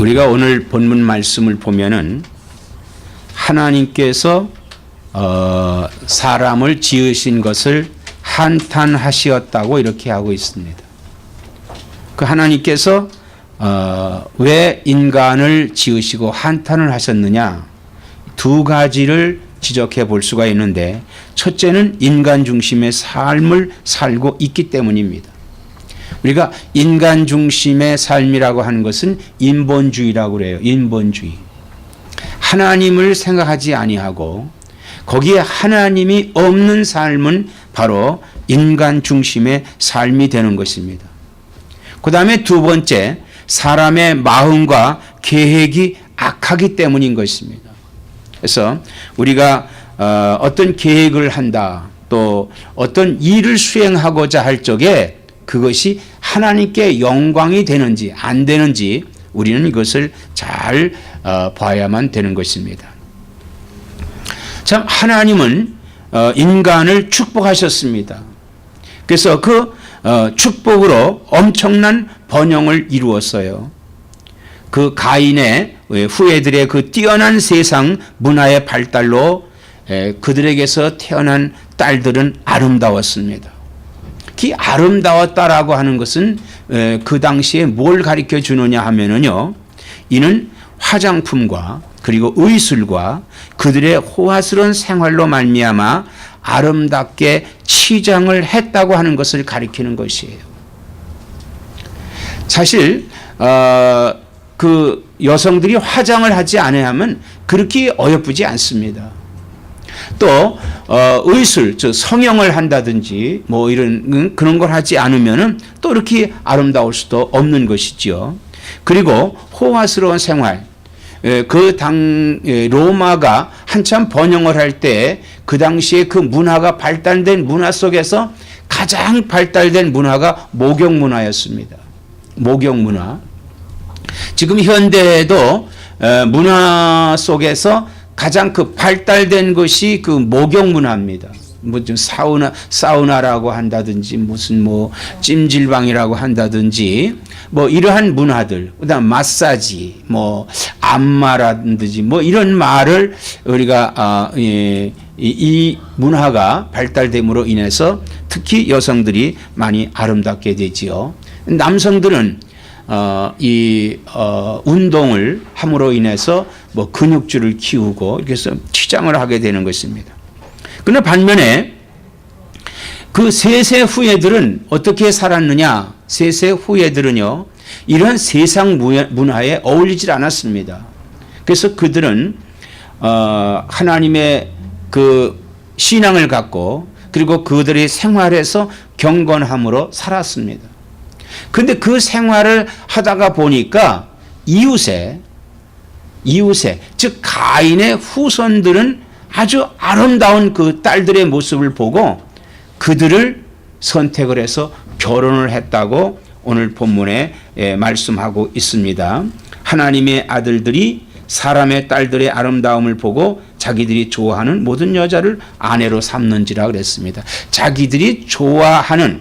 우리가 오늘 본문 말씀을 보면은 하나님께서 사람을 지으신 것을 한탄하시었다고 이렇게 하고 있습니다. 그 하나님께서 왜 인간을 지으시고 한탄을 하셨느냐, 두 가지를 지적해 볼 수가 있는데, 첫째는 인간 중심의 삶을 살고 있기 때문입니다. 우리가 인간 중심의 삶이라고 하는 것은 인본주의라고 그래요. 인본주의. 하나님을 생각하지 아니하고 거기에 하나님이 없는 삶은 바로 인간 중심의 삶이 되는 것입니다. 그 다음에 두 번째, 사람의 마음과 계획이 악하기 때문인 것입니다. 그래서 우리가 어떤 계획을 한다, 또 어떤 일을 수행하고자 할 적에 그것이 하나님께 영광이 되는지 안 되는지 우리는 이것을 잘 봐야만 되는 것입니다. 참, 하나님은 인간을 축복하셨습니다. 그래서 그 축복으로 엄청난 번영을 이루었어요. 그 가인의 후예들의 그 뛰어난 세상 문화의 발달로 그들에게서 태어난 딸들은 아름다웠습니다. 그 아름다웠다라고 하는 것은 그 당시에 뭘 가르쳐 주느냐 하면은요, 이는 화장품과 그리고 의술과 그들의 호화스러운 생활로 말미암아 아름답게 치장을 했다고 하는 것을 가리키는 것이에요. 사실 그 여성들이 화장을 하지 않으면 그렇게 어여쁘지 않습니다. 또 의술, 즉 성형을 한다든지 뭐 이런 그런 걸 하지 않으면은 또 이렇게 아름다울 수도 없는 것이죠. 그리고 호화스러운 생활, 그 로마가 한참 번영을 할 때 그 당시에 그 문화가 발달된 문화 속에서 가장 발달된 문화가 목욕 문화였습니다. 목욕 문화. 지금 현대에도 문화 속에서 가장 그 발달된 것이 그 목욕 문화입니다. 뭐 좀 사우나라고 한다든지 무슨 뭐 찜질방이라고 한다든지 뭐 이러한 문화들, 그다음 마사지, 뭐 안마라든지 뭐 이런 말을 우리가 이 문화가 발달됨으로 인해서 특히 여성들이 많이 아름답게 되지요. 남성들은 운동을 함으로 인해서 뭐 근육줄을 키우고 이렇게 해서 치장을 하게 되는 것입니다. 그러나 반면에 그 세세 후예들은 어떻게 살았느냐? 세세 후예들은요, 이런 세상 문화에 어울리질 않았습니다. 그래서 그들은 하나님의 그 신앙을 갖고 그리고 그들의 생활에서 경건함으로 살았습니다. 그런데 그 생활을 하다가 보니까 이웃의 즉 가인의 후손들은 아주 아름다운 그 딸들의 모습을 보고 그들을 선택을 해서 결혼을 했다고 오늘 본문에 말씀하고 있습니다. 하나님의 아들들이 사람의 딸들의 아름다움을 보고 자기들이 좋아하는 모든 여자를 아내로 삼는지라 그랬습니다. 자기들이 좋아한다고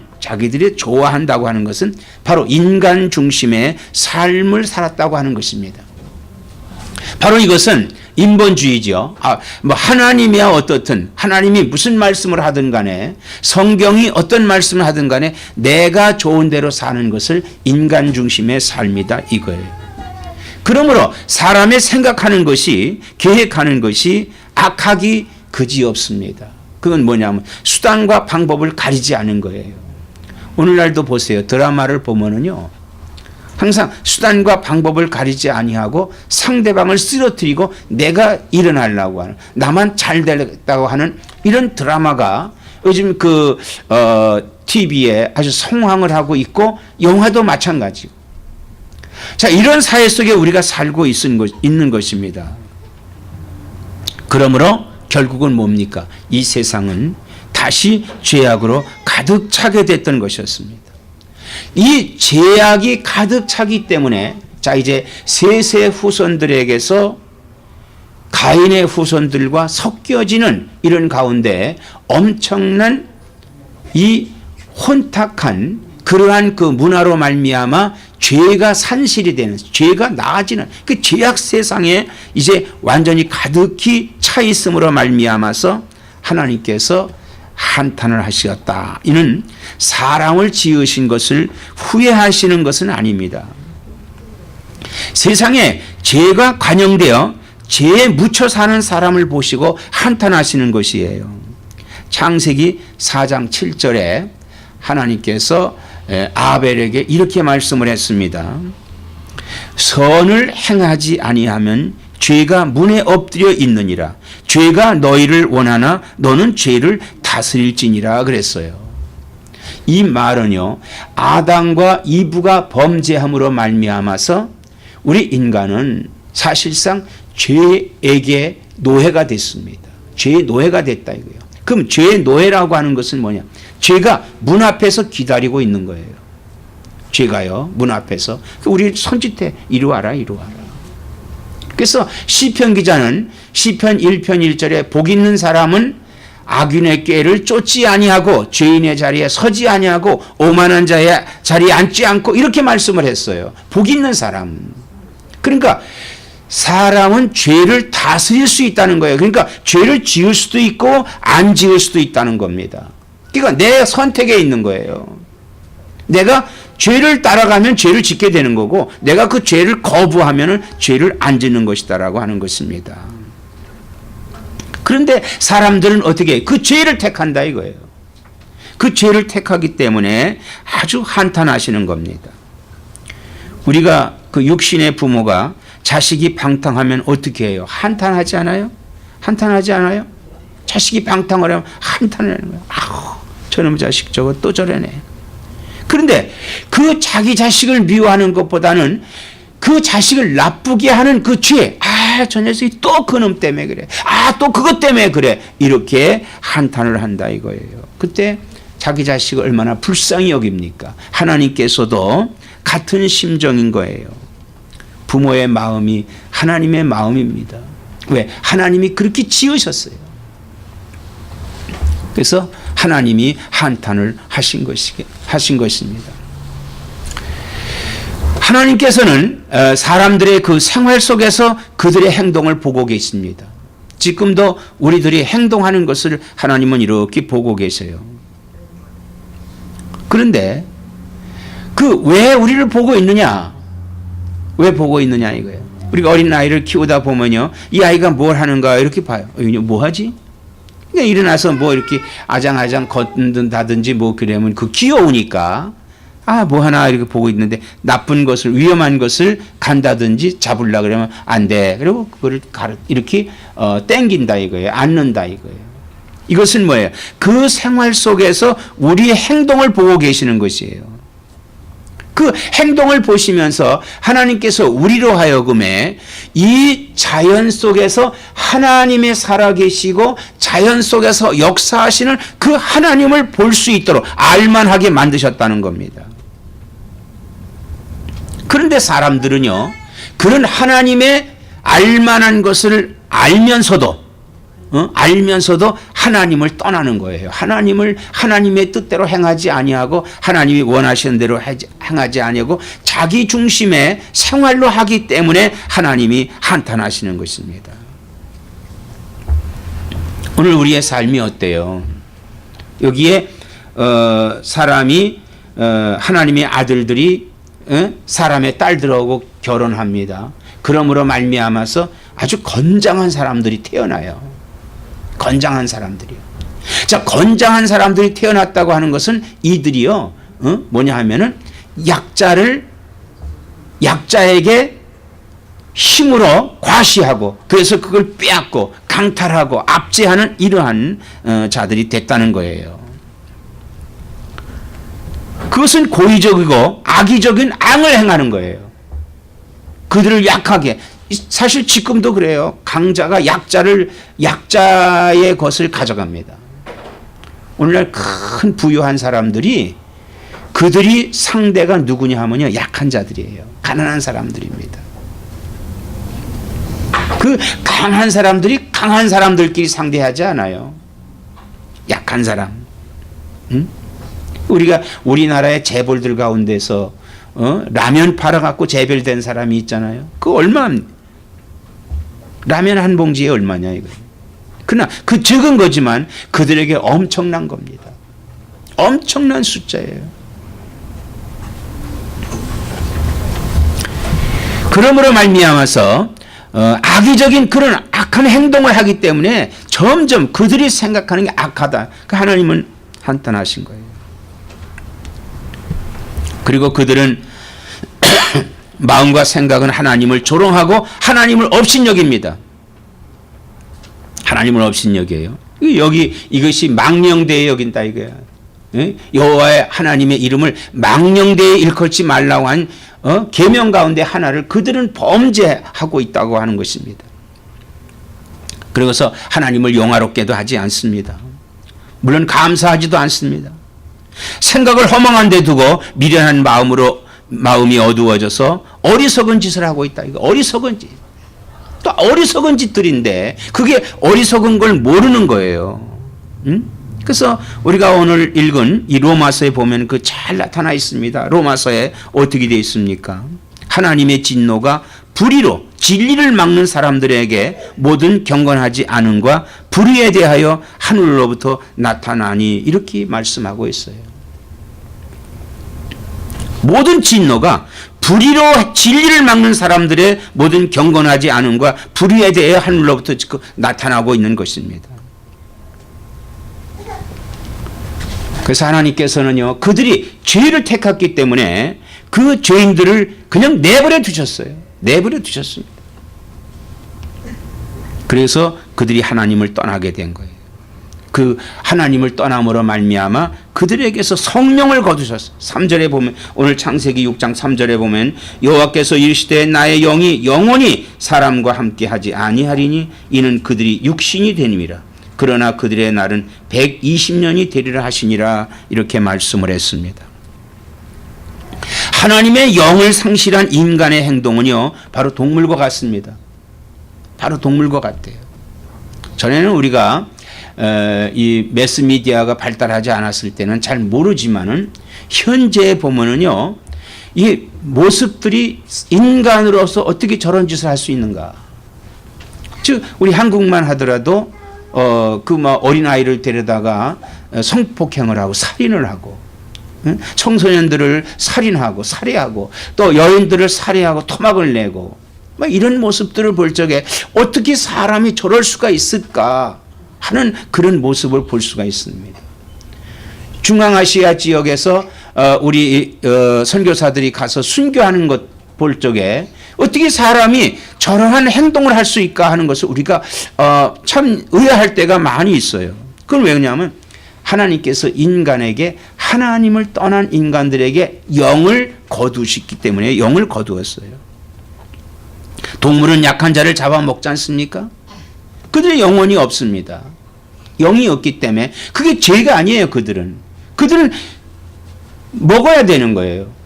하는 것은 바로 인간 중심의 삶을 살았다고 하는 것입니다. 바로 이것은 인본주의죠. 뭐 하나님이야 어떻든, 하나님이 무슨 말씀을 하든 간에, 성경이 어떤 말씀을 하든 간에 내가 좋은 대로 사는 것을 인간 중심의 삶이다 이거예요. 그러므로 사람의 생각하는 것이, 계획하는 것이 악하기 그지없습니다. 그건 뭐냐면 수단과 방법을 가리지 않은 거예요. 오늘날도 보세요. 드라마를 보면은요, 항상 수단과 방법을 가리지 아니하고 상대방을 쓰러뜨리고 내가 일어나려고 하는, 나만 잘 되겠다고 하는 이런 드라마가 요즘 그 TV에 아주 성황을 하고 있고, 영화도 마찬가지고. 자, 이런 사회 속에 우리가 살고 있는 것입니다. 그러므로 결국은 뭡니까? 이 세상은 다시 죄악으로 가득 차게 됐던 것이었습니다. 이 죄악이 가득 차기 때문에, 자, 이제 세세 후손들에게서 가인의 후손들과 섞여지는 이런 가운데 엄청난 이 혼탁한 그러한 그 문화로 말미암아 죄가 산실이 되는, 죄가 나아지는 그 죄악 세상에 이제 완전히 가득히 차 있음으로 말미암아서 하나님께서 한탄을 하시었다. 이는 사람을 지으신 것을 후회하시는 것은 아닙니다. 세상에 죄가 관영되어 죄에 묻혀 사는 사람을 보시고 한탄하시는 것이에요. 창세기 4장 7절에 하나님께서 아벨에게 이렇게 말씀을 했습니다. 선을 행하지 아니하면 죄가 문에 엎드려 있느니라. 죄가 너희를 원하나 너는 죄를 다스릴지니라 그랬어요. 이 말은요, 아담과 이브가 범죄함으로 말미암아서 우리 인간은 사실상 죄에게 노예가 됐습니다. 죄의 노예가 됐다 이거예요. 그럼 죄의 노예라고 하는 것은 뭐냐? 죄가 문 앞에서 기다리고 있는 거예요. 죄가요, 문 앞에서. 우리 손짓해. 이리 와라, 이리 와라. 그래서 시편 기자는 시편 1편 1절에 복 있는 사람은 악인의 꾀를 쫓지 아니하고 죄인의 자리에 서지 아니하고 오만한 자의 자리에 앉지 않고 이렇게 말씀을 했어요. 복 있는 사람. 그러니까 사람은 죄를 다스릴 수 있다는 거예요. 그러니까 죄를 지을 수도 있고 안 지을 수도 있다는 겁니다. 그러니까 내 선택에 있는 거예요. 내가 죄를 따라가면 죄를 짓게 되는 거고 내가 그 죄를 거부하면 죄를 안 짓는 것이다라고 하는 것입니다. 그런데 사람들은 어떻게 해요? 그 죄를 택한다 이거예요. 그 죄를 택하기 때문에 아주 한탄하시는 겁니다. 우리가 그 육신의 부모가 자식이 방탕하면 어떻게 해요? 한탄하지 않아요? 한탄하지 않아요? 자식이 방탕을 하면 한탄을 하는 거예요. 아우, 저놈 자식 저거 또 저러네. 그런데 그 자기 자식을 미워하는 것보다는 그 자식을 나쁘게 하는 그 죄, 저 녀석이 또 그놈 때문에 그래. 또 그것 때문에 그래. 이렇게 한탄을 한다 이거예요. 그때 자기 자식을 얼마나 불쌍히 여깁니까? 하나님께서도 같은 심정인 거예요. 부모의 마음이 하나님의 마음입니다. 왜? 하나님이 그렇게 지으셨어요. 그래서 하나님이 한탄을 하신 것입니다. 하나님께서는 사람들의 그 생활 속에서 그들의 행동을 보고 계십니다. 지금도 우리들이 행동하는 것을 하나님은 이렇게 보고 계세요. 그런데 그 왜 우리를 보고 있느냐? 왜 보고 있느냐 이거예요. 우리가 어린 아이를 키우다 보면요, 이 아이가 뭘 하는가 이렇게 봐요. 뭐 하지? 그냥 일어나서 뭐 이렇게 아장아장 걷는다든지 뭐 그러면 그 귀여우니까 뭐 하나 이렇게 보고 있는데 나쁜 것을 위험한 것을 간다든지 잡으려 그러면 안 돼. 그리고 그거를 이렇게 땡긴다 이거예요. 앉는다 이거예요. 이것은 뭐예요? 그 생활 속에서 우리의 행동을 보고 계시는 것이에요. 그 행동을 보시면서 하나님께서 우리로 하여금에 이 자연 속에서 하나님의 살아계시고 자연 속에서 역사하시는 그 하나님을 볼 수 있도록 알만하게 만드셨다는 겁니다. 그런데 사람들은요, 그런 하나님의 알만한 것을 알면서도 하나님을 떠나는 거예요. 하나님의 뜻대로 행하지 아니하고 하나님이 원하시는 대로 행하지 아니하고 자기 중심의 생활로 하기 때문에 하나님이 한탄하시는 것입니다. 오늘 우리의 삶이 어때요? 여기에 사람이 하나님의 아들들이 사람의 딸들하고 결혼합니다. 그러므로 말미암아서 아주 건장한 사람들이 태어나요. 건장한 사람들이요. 자, 건장한 사람들이 태어났다고 하는 것은 이들이요, 뭐냐 하면은 약자에게 힘으로 과시하고 그래서 그걸 빼앗고 강탈하고 압제하는 이러한 자들이 됐다는 거예요. 그것은 고의적이고 악의적인 앙을 행하는 거예요. 그들을 약하게. 사실 지금도 그래요. 강자가 약자의 것을 가져갑니다. 오늘날 큰 부유한 사람들이 그들이 상대가 누구냐 하면요, 약한 자들이에요. 가난한 사람들입니다. 그 강한 사람들이 강한 사람들끼리 상대하지 않아요. 약한 사람. 우리가 우리나라의 재벌들 가운데서 라면 팔아갖고 재별된 사람이 있잖아요. 그 얼마입니까? 라면 한 봉지에 얼마냐 이거. 그러나 그 적은 거지만 그들에게 엄청난 겁니다. 엄청난 숫자예요. 그러므로 말미암아서 악의적인 그런 악한 행동을 하기 때문에 점점 그들이 생각하는 게 악하다. 하나님은 한탄하신 거예요. 그리고 그들은 마음과 생각은 하나님을 조롱하고 하나님을 업신여깁니다. 하나님을 업신여겨요. 여기 이것이 망령되이 여긴다 이거야. 여호와의 하나님의 이름을 망령되이 일컬지 말라고 한 계명 가운데 하나를 그들은 범죄하고 있다고 하는 것입니다. 그래서 하나님을 영화롭게도 하지 않습니다. 물론 감사하지도 않습니다. 생각을 허망한 데 두고 미련한 마음이 어두워져서 어리석은 짓을 하고 있다. 이거 어리석은 짓. 또 어리석은 짓들인데 그게 어리석은 걸 모르는 거예요. 그래서 우리가 오늘 읽은 이 로마서에 보면 그 잘 나타나 있습니다. 로마서에 어떻게 되어 있습니까? 하나님의 진노가 불의로 진리를 막는 사람들에게 모든 경건하지 않음과 불의에 대하여 하늘로부터 나타나니 이렇게 말씀하고 있어요. 모든 진노가 불의로 진리를 막는 사람들의 모든 경건하지 않음과 불의에 대해 하늘로부터 나타나고 있는 것입니다. 그래서 하나님께서는요, 그들이 죄를 택했기 때문에 그 죄인들을 그냥 내버려 두셨어요. 내버려 두셨습니다. 그래서 그들이 하나님을 떠나게 된 거예요. 그 하나님을 떠남으로 말미암아 그들에게서 성령을 거두셨어요. 3절에 보면, 오늘 창세기 6장 3절에 보면 여호와께서 이르시되 나의 영이 영원히 사람과 함께 하지 아니하리니 이는 그들이 육신이 되니라. 그러나 그들의 날은 120년이 되리라 하시니라. 이렇게 말씀을 했습니다. 하나님의 영을 상실한 인간의 행동은요, 바로 동물과 같습니다. 바로 동물과 같아요. 전에는 우리가 이 매스미디어가 발달하지 않았을 때는 잘 모르지만은 현재 보면은요, 이 모습들이 인간으로서 어떻게 저런 짓을 할 수 있는가. 즉 우리 한국만 하더라도 어린 아이를 데려다가 성폭행을 하고 살인을 하고, 청소년들을 살인하고 살해하고, 또 여인들을 살해하고 토막을 내고, 이런 모습들을 볼 적에 어떻게 사람이 저럴 수가 있을까 하는 그런 모습을 볼 수가 있습니다. 중앙아시아 지역에서 우리 선교사들이 가서 순교하는 것 볼 적에 어떻게 사람이 저러한 행동을 할 수 있을까 하는 것을 우리가 참 의아할 때가 많이 있어요. 그건 왜냐하면 하나님께서 인간에게, 하나님을 떠난 인간들에게 영을 거두셨기 때문에 영을 거두었어요. 동물은 약한 자를 잡아먹지 않습니까? 그들의 영혼이 없습니다. 영이 없기 때문에 그게 죄가 아니에요. 그들은 먹어야 되는 거예요.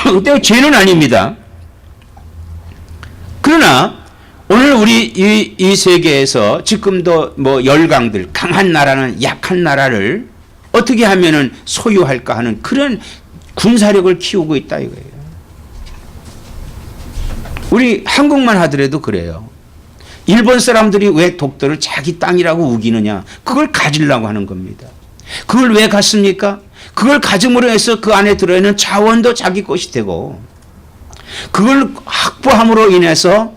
그때 죄는 아닙니다. 그러나 오늘 우리 이 세계에서 지금도 열강들, 강한 나라는 약한 나라를 어떻게 하면은 소유할까 하는 그런 군사력을 키우고 있다 이거예요. 우리 한국만 하더라도 그래요. 일본 사람들이 왜 독도를 자기 땅이라고 우기느냐? 그걸 가지려고 하는 겁니다. 그걸 왜 갔습니까? 그걸 가짐으로 해서 그 안에 들어있는 자원도 자기 것이 되고, 그걸 확보함으로 인해서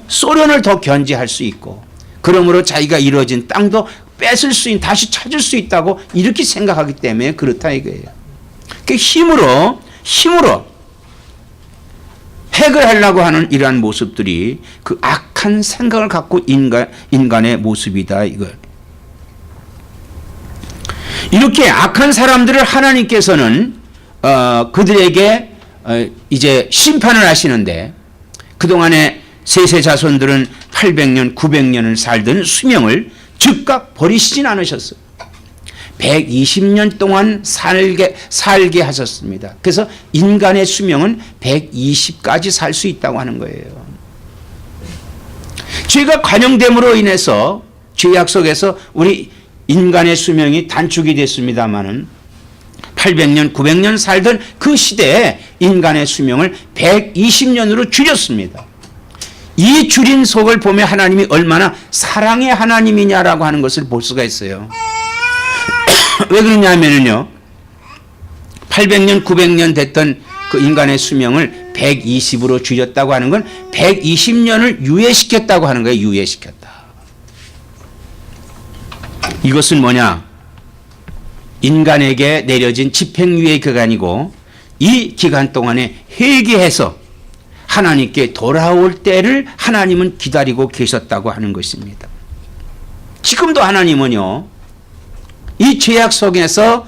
소련을 더 견제할 수 있고, 그러므로 자기가 이루어진 땅도 뺏을 수 다시 찾을 수 있다고 이렇게 생각하기 때문에 그렇다 이거예요. 그 힘으로 핵을 하려고 하는 이러한 모습들이 그 악한 생각을 갖고 인간의 모습이다 이걸. 이렇게 악한 사람들을 하나님께서는 그들에게 이제 심판을 하시는데, 그동안에 셋의 자손들은 800년 900년을 살던 수명을 즉각 버리시진 않으셨어요. 120년 동안 살게 하셨습니다. 그래서 인간의 수명은 120까지 살 수 있다고 하는 거예요. 죄가 관영됨으로 인해서 죄악 속에서 우리 인간의 수명이 단축이 됐습니다마는 800년, 900년 살던 그 시대에 인간의 수명을 120년으로 줄였습니다. 이 줄인 속을 보면 하나님이 얼마나 사랑의 하나님이냐라고 하는 것을 볼 수가 있어요. 왜 그러냐면요, 800년, 900년 됐던 그 인간의 수명을 120으로 줄였다고 하는 건 120년을 유예시켰다고 하는 거예요. 유예시켰다. 이것은 뭐냐? 인간에게 내려진 집행유예 기간이고, 이 기간 동안에 회개해서 하나님께 돌아올 때를 하나님은 기다리고 계셨다고 하는 것입니다. 지금도 하나님은요, 이 죄악 속에서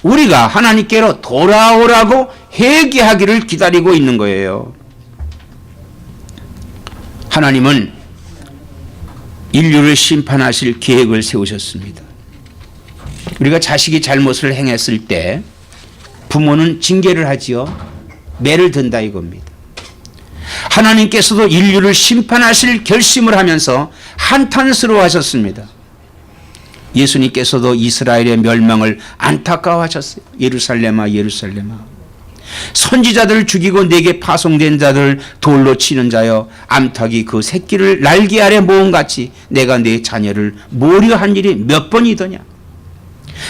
우리가 하나님께로 돌아오라고 회개하기를 기다리고 있는 거예요. 하나님은 인류를 심판하실 계획을 세우셨습니다. 우리가 자식이 잘못을 행했을 때 부모는 징계를 하지요. 매를 든다 이겁니다. 하나님께서도 인류를 심판하실 결심을 하면서 한탄스러워하셨습니다. 예수님께서도 이스라엘의 멸망을 안타까워하셨어요. 예루살렘아 예루살렘아, 선지자들을 죽이고 내게 파송된 자들을 돌로 치는 자여, 암탉이 그 새끼를 날개 아래 모음같이 내가 내 자녀를 모려한 일이 몇 번이더냐.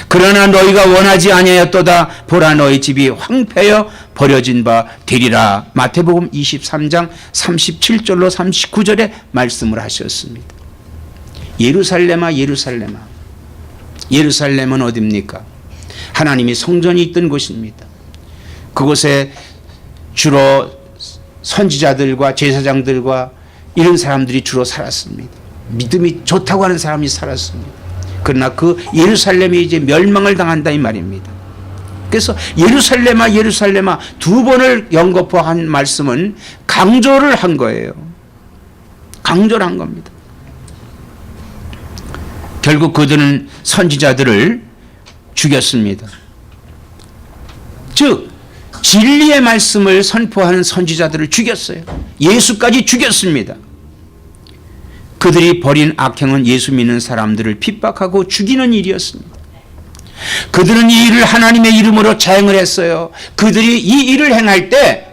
그러나 너희가 원하지 아니하였도다. 보라, 너희 집이 황폐하여 버려진 바 되리라. 마태복음 23장 37절로 39절에 말씀을 하셨습니다. 예루살렘아 예루살렘아, 예루살렘은 어디입니까? 하나님이 성전이 있던 곳입니다. 그곳에 주로 선지자들과 제사장들과 이런 사람들이 주로 살았습니다. 믿음이 좋다고 하는 사람이 살았습니다. 그러나 그 예루살렘이 이제 멸망을 당한다 이 말입니다. 그래서 예루살렘아 예루살렘아 두 번을 연거푸한 말씀은 강조를 한 거예요. 강조를 한 겁니다. 결국 그들은 선지자들을 죽였습니다. 즉 진리의 말씀을 선포하는 선지자들을 죽였어요. 예수까지 죽였습니다. 그들이 벌인 악행은 예수 믿는 사람들을 핍박하고 죽이는 일이었습니다. 그들은 이 일을 하나님의 이름으로 자행을 했어요. 그들이 이 일을 행할 때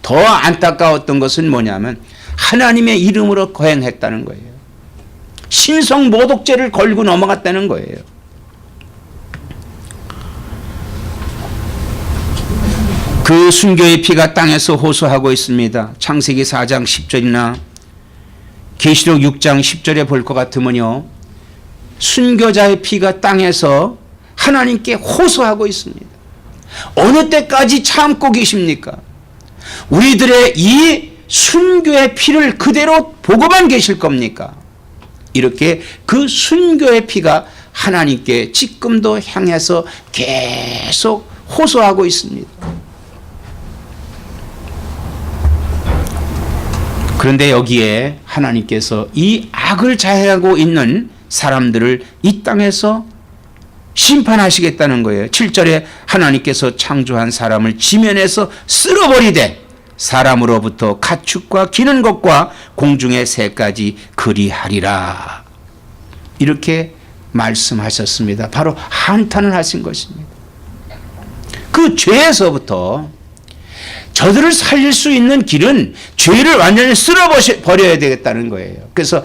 더 안타까웠던 것은 뭐냐면 하나님의 이름으로 거행했다는 거예요. 신성 모독죄를 걸고 넘어갔다는 거예요. 그 순교의 피가 땅에서 호소하고 있습니다. 창세기 4장 10절이나 계시록 6장 10절에 볼 것 같으면요, 순교자의 피가 땅에서 하나님께 호소하고 있습니다. 어느 때까지 참고 계십니까? 우리들의 이 순교의 피를 그대로 보고만 계실 겁니까? 이렇게 그 순교의 피가 하나님께 지금도 향해서 계속 호소하고 있습니다. 그런데 여기에 하나님께서 이 악을 자해하고 있는 사람들을 이 땅에서 심판하시겠다는 거예요. 7절에 하나님께서 창조한 사람을 지면에서 쓸어버리되 사람으로부터 가축과 기는 것과 공중의 새까지 그리하리라. 이렇게 말씀하셨습니다. 바로 한탄을 하신 것입니다. 그 죄에서부터 저들을 살릴 수 있는 길은 죄를 완전히 쓸어버려야 되겠다는 거예요. 그래서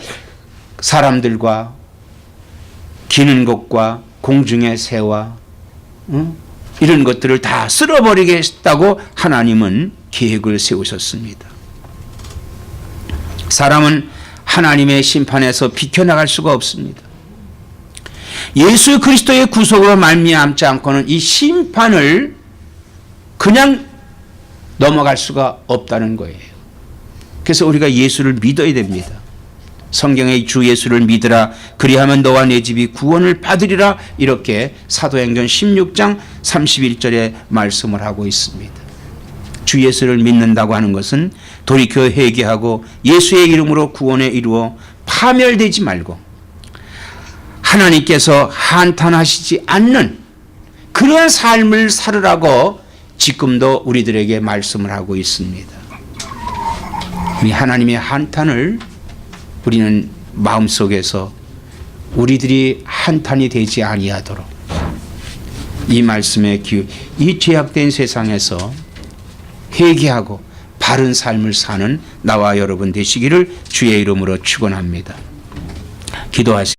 사람들과 기는 것과 공중의 새와 이런 것들을 다 쓸어버리겠다고 하나님은 계획을 세우셨습니다. 사람은 하나님의 심판에서 비켜나갈 수가 없습니다. 예수 그리스도의 구속으로 말미암지 않고는 이 심판을 그냥 넘어갈 수가 없다는 거예요. 그래서 우리가 예수를 믿어야 됩니다. 성경에 주 예수를 믿으라 그리하면 너와 내 집이 구원을 받으리라, 이렇게 사도행전 16장 31절에 말씀을 하고 있습니다. 주 예수를 믿는다고 하는 것은 돌이켜 회개하고 예수의 이름으로 구원에 이루어 파멸되지 말고 하나님께서 한탄하시지 않는 그런 삶을 살으라고 지금도 우리들에게 말씀을 하고 있습니다. 우리 하나님의 한탄을 우리는 마음속에서 우리들이 한탄이 되지 아니하도록 이 말씀에 이 죄악된 세상에서 회개하고 바른 삶을 사는 나와 여러분 되시기를 주의 이름으로 축원합니다. 기도하시겠습니다.